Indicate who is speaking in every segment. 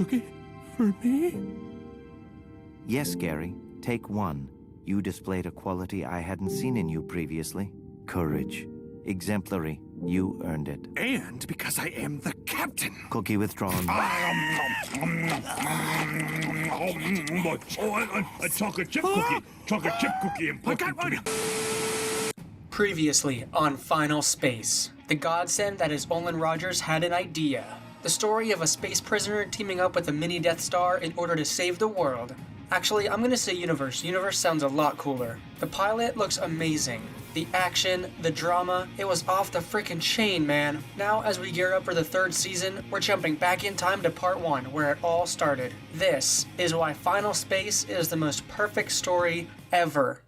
Speaker 1: cookie for me?
Speaker 2: Yes, Gary. Take one. You displayed a quality I hadn't seen in you previously. Courage. Exemplary. You earned it.
Speaker 1: And because I am the captain.
Speaker 2: Cookie withdrawn.
Speaker 1: A chocolate chip cookie. Chocolate chip cookie important to me.
Speaker 3: Previously on Final Space, the godsend that is Olin Rogers had an idea. The story of a space prisoner teaming up with a mini Death Star in order to save the world. Actually, I'm gonna say universe. Universe sounds a lot cooler. The pilot looks amazing. The action, the drama, it was off the frickin' chain, man. Now, as we gear up for the third season, we're jumping back in time to part 1, where it all started. This is why Final Space is the most perfect story ever.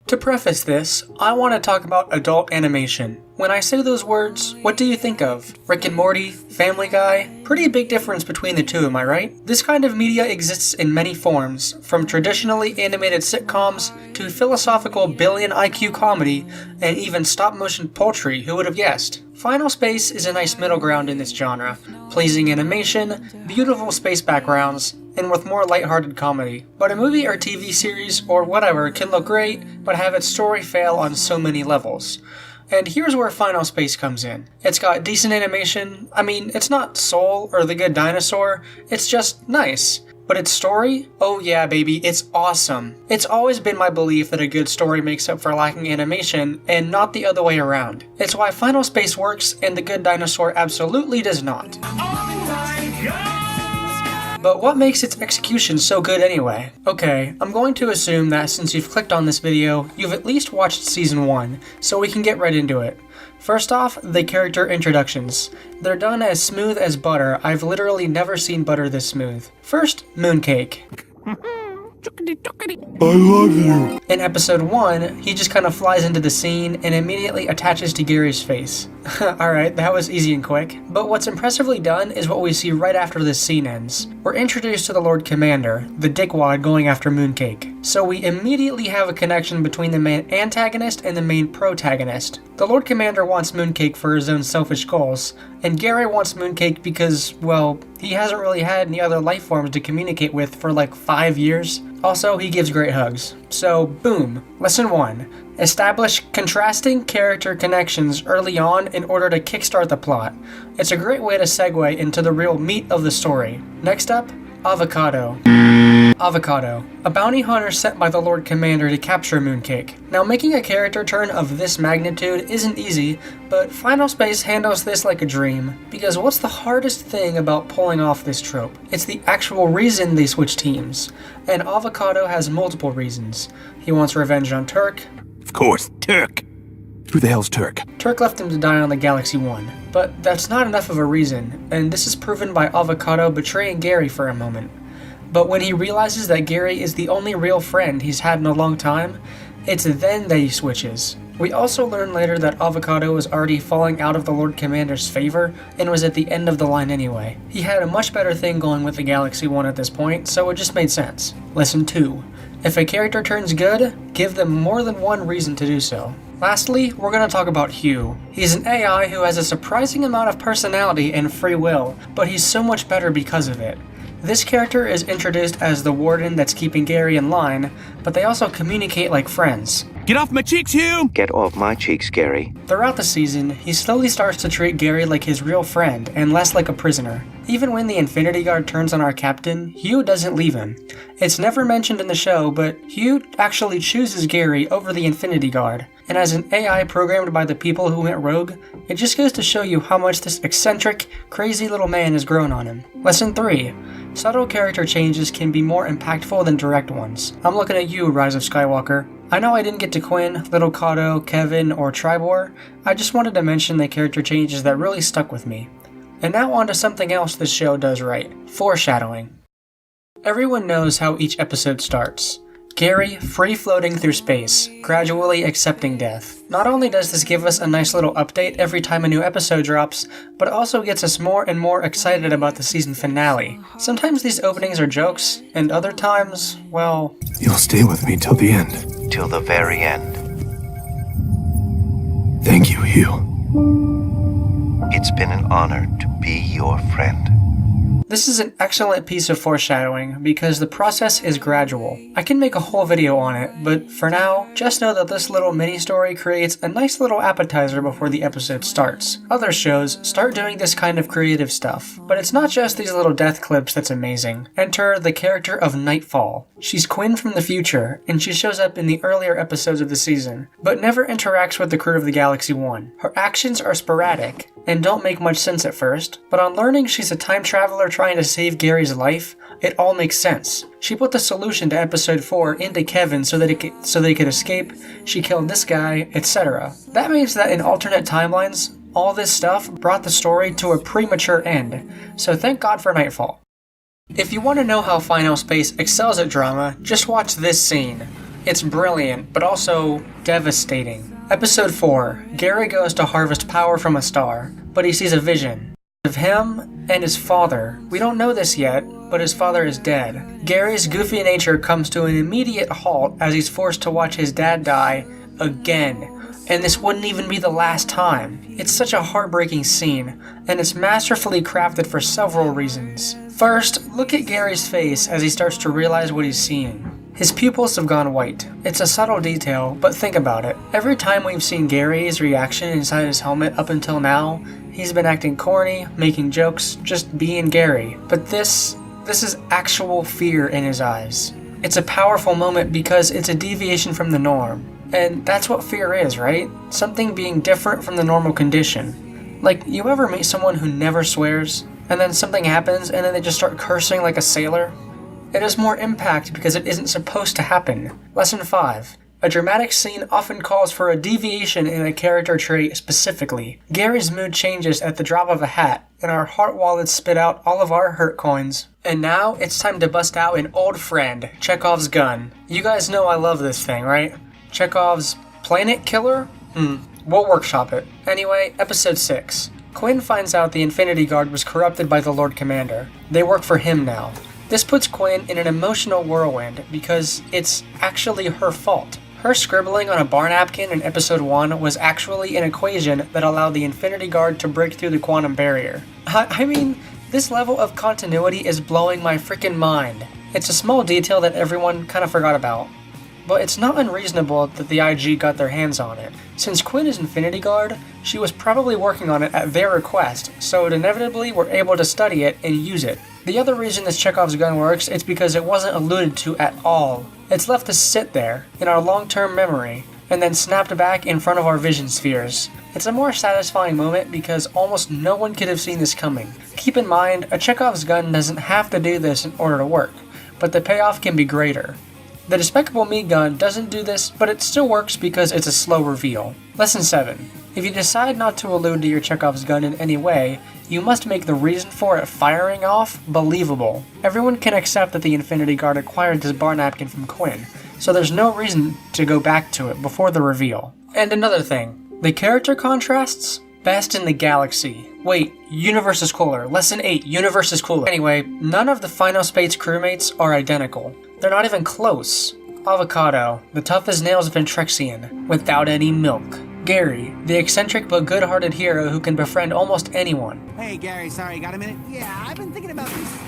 Speaker 3: To preface this, I want to talk about adult animation. When I say those words, what do you think of? Rick and Morty? Family Guy? Pretty big difference between the two, am I right? This kind of media exists in many forms, from traditionally animated sitcoms to philosophical billion IQ comedy, and even stop-motion poultry, who would have guessed? Final Space is a nice middle ground in this genre. Pleasing animation, beautiful space backgrounds, and with more lighthearted comedy. But a movie or TV series or whatever can look great, but have its story fail on so many levels. And here's where Final Space comes in. It's got decent animation. I mean, it's not Soul or The Good Dinosaur, it's just nice. But its story? Oh yeah, baby, it's awesome. It's always been my belief that a good story makes up for lacking animation, and not the other way around. It's why Final Space works, and The Good Dinosaur absolutely does not. But what makes its execution so good anyway? Okay, I'm going to assume that since you've clicked on this video, you've at least watched Season 1, so we can get right into it. First off, the character introductions. They're done as smooth as butter. I've literally never seen butter this smooth. First, Mooncake.
Speaker 1: I love you.
Speaker 3: In episode 1, he just kind of flies into the scene and immediately attaches to Gary's face. Alright, that was easy and quick. But what's impressively done is what we see right after this scene ends. We're introduced to the Lord Commander, the dickwad going after Mooncake. So we immediately have a connection between the main antagonist and the main protagonist. The Lord Commander wants Mooncake for his own selfish goals, and Gary wants Mooncake because, well, he hasn't really had any other life forms to communicate with for like 5 years. Also, he gives great hugs. So, boom. Lesson 1. Establish contrasting character connections early on in order to kickstart the plot. It's a great way to segue into the real meat of the story. Next up, Avocado. Avocado, a bounty hunter sent by the Lord Commander to capture Mooncake. Now, making a character turn of this magnitude isn't easy, but Final Space handles this like a dream. Because what's the hardest thing about pulling off this trope? It's the actual reason they switch teams. And Avocado has multiple reasons. He wants revenge on Turk.
Speaker 1: Of course, Turk. Who the hell's Turk?
Speaker 3: Turk left him to die on the Galaxy 1. But that's not enough of a reason, and this is proven by Avocado betraying Gary for a moment. But when he realizes that Gary is the only real friend he's had in a long time, it's then that he switches. We also learn later that Avocado was already falling out of the Lord Commander's favor and was at the end of the line anyway. He had a much better thing going with the Galaxy 1 at this point, so it just made sense. Lesson 2. If a character turns good, give them more than one reason to do so. Lastly, we're going to talk about Hugh. He's an AI who has a surprising amount of personality and free will, but he's so much better because of it. This character is introduced as the warden that's keeping Gary in line, but they also communicate like friends.
Speaker 1: Get off my cheeks, Hugh!
Speaker 2: Get off my cheeks, Gary.
Speaker 3: Throughout the season, he slowly starts to treat Gary like his real friend and less like a prisoner. Even when the Infinity Guard turns on our captain, Hugh doesn't leave him. It's never mentioned in the show, but Hugh actually chooses Gary over the Infinity Guard. And as an AI programmed by the people who went rogue, it just goes to show you how much this eccentric, crazy little man has grown on him. Lesson 3. Subtle character changes can be more impactful than direct ones. I'm looking at you, Rise of Skywalker. I know I didn't get to Quinn, Little Cato, Kevin, or Tribor. I just wanted to mention the character changes that really stuck with me. And now on to something else this show does right. Foreshadowing. Everyone knows how each episode starts. Gary free-floating through space, gradually accepting death. Not only does this give us a nice little update every time a new episode drops, but it also gets us more and more excited about the season finale. Sometimes these openings are jokes, and other times, well...
Speaker 1: You'll stay with me till the end.
Speaker 2: Till the very end.
Speaker 1: Thank you, Hugh.
Speaker 2: It's been an honor to be your friend.
Speaker 3: This is an excellent piece of foreshadowing because the process is gradual. I can make a whole video on it, but for now, just know that this little mini-story creates a nice little appetizer before the episode starts. Other shows start doing this kind of creative stuff, but it's not just these little death clips that's amazing. Enter the character of Nightfall. She's Quinn from the future, and she shows up in the earlier episodes of the season, but never interacts with the crew of the Galaxy 1. Her actions are sporadic, and don't make much sense at first, but on learning she's a time traveler trying to save Gary's life, it all makes sense. She put the solution to episode 4 into Kevin so they could escape, she killed this guy, etc. That means that in alternate timelines, all this stuff brought the story to a premature end, so thank God for Nightfall. If you want to know how Final Space excels at drama, just watch this scene. It's brilliant, but also devastating. Episode 4, Gary goes to harvest power from a star, but he sees a vision of him and his father. We don't know this yet, but his father is dead. Gary's goofy nature comes to an immediate halt as he's forced to watch his dad die again. And this wouldn't even be the last time. It's such a heartbreaking scene, and it's masterfully crafted for several reasons. First, look at Gary's face as he starts to realize what he's seeing. His pupils have gone white. It's a subtle detail, but think about it. Every time we've seen Gary's reaction inside his helmet up until now, he's been acting corny, making jokes, just being Gary. But this is actual fear in his eyes. It's a powerful moment because it's a deviation from the norm. And that's what fear is, right? Something being different from the normal condition. Like, you ever meet someone who never swears, and then something happens and then they just start cursing like a sailor? It has more impact because it isn't supposed to happen. Lesson 5. A dramatic scene often calls for a deviation in a character trait specifically. Gary's mood changes at the drop of a hat, and our heart wallets spit out all of our hurt coins. And now, it's time to bust out an old friend, Chekhov's gun. You guys know I love this thing, right? Chekhov's planet killer? We'll workshop it. Anyway, episode 6. Quinn finds out the Infinity Guard was corrupted by the Lord Commander. They work for him now. This puts Quinn in an emotional whirlwind because it's actually her fault. Her scribbling on a bar napkin in episode 1 was actually an equation that allowed the Infinity Guard to break through the quantum barrier. I mean, this level of continuity is blowing my freaking mind. It's a small detail that everyone kind of forgot about. But it's not unreasonable that the IG got their hands on it. Since Quinn is Infinity Guard, she was probably working on it at their request, so it inevitably were able to study it and use it. The other reason this Chekhov's gun works is because it wasn't alluded to at all. It's left to sit there, in our long-term memory, and then snapped back in front of our vision spheres. It's a more satisfying moment because almost no one could have seen this coming. Keep in mind, a Chekhov's gun doesn't have to do this in order to work, but the payoff can be greater. The Despicable Me gun doesn't do this, but it still works because it's a slow reveal. Lesson 7. If you decide not to allude to your Chekhov's gun in any way, you must make the reason for it firing off believable. Everyone can accept that the Infinity Guard acquired this bar napkin from Quinn, so there's no reason to go back to it before the reveal. And another thing, the character contrasts? Best in the galaxy. Wait, universe is cooler. Lesson 8, universe is cooler. Anyway, none of the Final Space crewmates are identical. They're not even close. Avocado, the tough as nails Ventrexian, without any milk. Gary, the eccentric but good-hearted hero who can befriend almost anyone.
Speaker 4: Hey Gary, sorry, got a minute? Yeah, I've been thinking about this.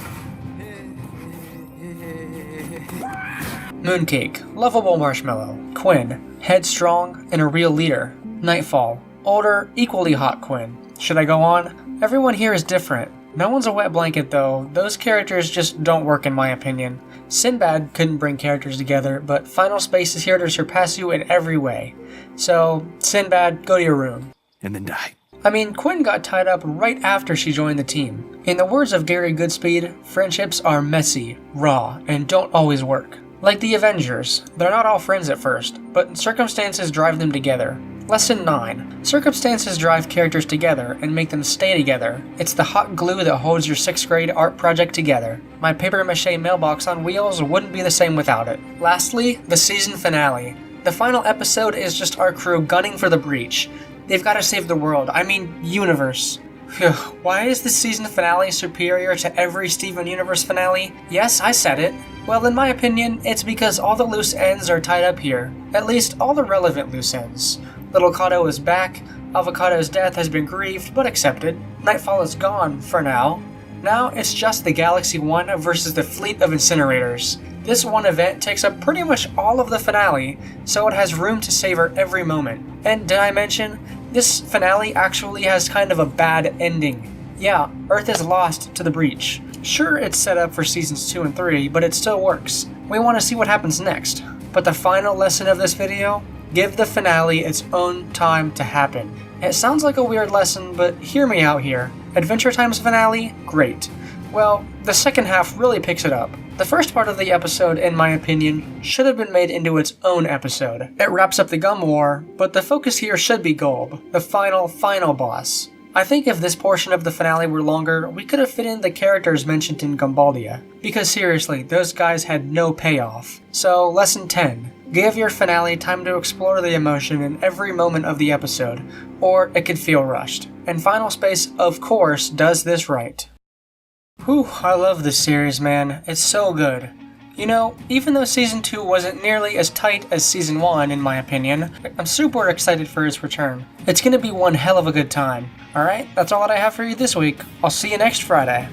Speaker 3: Mooncake, lovable marshmallow. Quinn, headstrong and a real leader. Nightfall, older, equally hot Quinn. Should I go on? Everyone here is different. No one's a wet blanket though. Those characters just don't work in my opinion. Sinbad couldn't bring characters together, but Final Space is here to surpass you in every way. So, Sinbad, go to your room.
Speaker 1: And then die.
Speaker 3: I mean, Quinn got tied up right after she joined the team. In the words of Gary Goodspeed, friendships are messy, raw, and don't always work. Like the Avengers, they're not all friends at first, but circumstances drive them together. Lesson 9. Circumstances drive characters together and make them stay together. It's the hot glue that holds your 6th grade art project together. My papier-mâché mailbox on wheels wouldn't be the same without it. Lastly, the season finale. The final episode is just our crew gunning for the breach. They've got to save the world, I mean universe. Phew, why is the season finale superior to every Steven Universe finale? Yes, I said it. Well, in my opinion, it's because all the loose ends are tied up here. At least all the relevant loose ends. Little Cato is back, Avocado's death has been grieved but accepted, Nightfall is gone, for now, Now it's just the Galaxy 1 versus the fleet of incinerators. This one event takes up pretty much all of the finale, so it has room to savor every moment. And did I mention, this finale actually has kind of a bad ending. Yeah, Earth is lost to the breach. Sure, it's set up for seasons 2 and 3, but it still works. We want to see what happens next. But the final lesson of this video? Give the finale its own time to happen. It sounds like a weird lesson, but hear me out here. Adventure Time's finale? Great. Well, the second half really picks it up. The first part of the episode, in my opinion, should have been made into its own episode. It wraps up the Gum War, but the focus here should be Golb, the final boss. I think if this portion of the finale were longer, we could have fit in the characters mentioned in Gumbaldia. Because seriously, those guys had no payoff. So, lesson 10. Give your finale time to explore the emotion in every moment of the episode, or it could feel rushed. And Final Space, of course, does this right. Whew, I love this series, man. It's so good. You know, even though Season 2 wasn't nearly as tight as Season 1, in my opinion, I'm super excited for its return. It's gonna be one hell of a good time. Alright, that's all that I have for you this week. I'll see you next Friday.